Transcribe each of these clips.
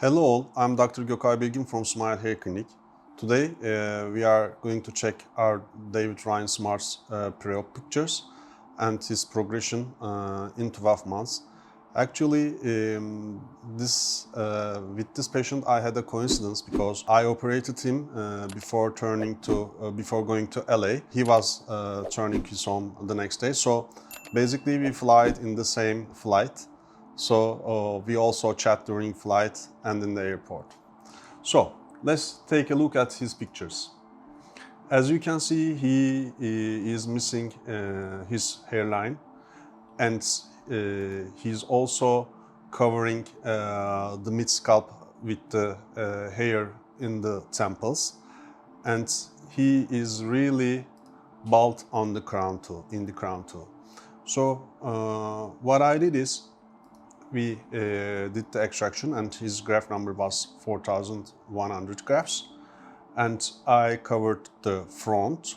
Hello all, I'm Dr. Gokay Bilgin from Smile Hair Clinic. Today we are going to check our David Ryan Smart's pre-op pictures and his progression in 12 months. Actually, with this patient I had a coincidence because I operated him before going to LA. He was turning his home the next day, so basically we flied in the same flight. So we also chat during flight and in the airport. So let's take a look at his pictures. As you can see, he is missing his hairline, and he's also covering the mid-scalp with the hair in the temples, and he is really bald on the crown too, So what I did is, we did the extraction and his graft number was 4,100 grafts, and I covered the front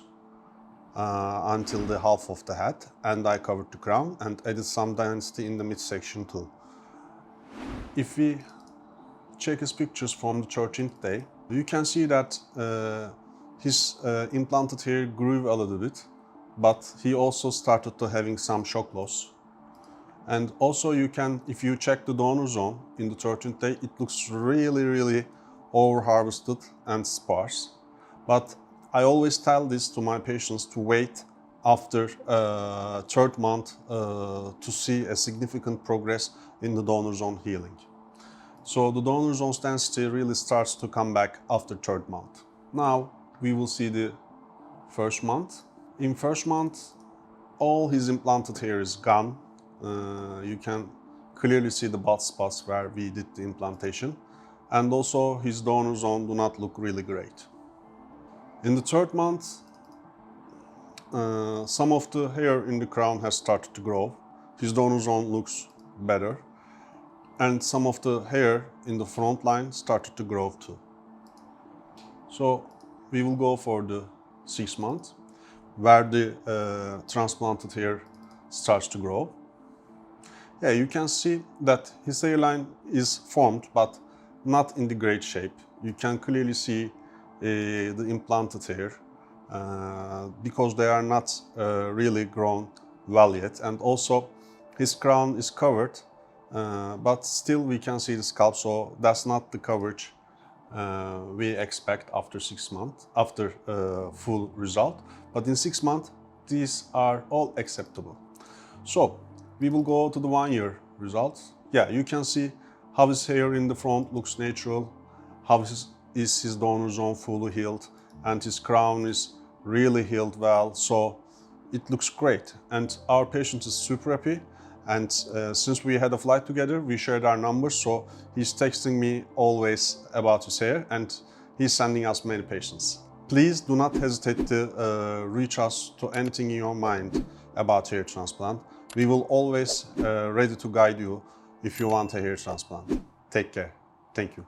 until the half of the head, and I covered the crown and added some density in the midsection too. If we check his pictures from the 13th day, you can see that his implanted hair grew a little bit, but he also started to having some shock loss. And also if you check the donor zone in the 13th day, it looks really over-harvested and sparse. But I always tell this to my patients to wait after third month to see a significant progress in the donor zone healing. So the donor zone's density really starts to come back after third month. Now we will see the first month. In first month, all his implanted hair is gone. You can clearly see the bald spots where we did the implantation, and also his donor zone do not look really great. In the third month, some of the hair in the crown has started to grow. His donor zone looks better, and some of the hair in the front line started to grow too. So we will go for the 6 months, where the transplanted hair starts to grow. Yeah, you can see that his hairline is formed, but not in the great shape. You can clearly see the implanted hair because they are not really grown well yet. And also his crown is covered, but still we can see the scalp, so that's not the coverage we expect after 6 months, after full result. But in 6 months, these are all acceptable. So we will go to the 1 year results. Yeah, you can see how his hair in the front looks natural, how is his donor zone fully healed, and his crown is really healed well. So it looks great, and our patient is super happy. And since we had a flight together, we shared our numbers, so he's texting me always about his hair, and he's sending us many patients. Please do not hesitate to reach us to anything in your mind about hair transplant. We will always ready to guide you if you want a hair transplant. Take care. Thank you.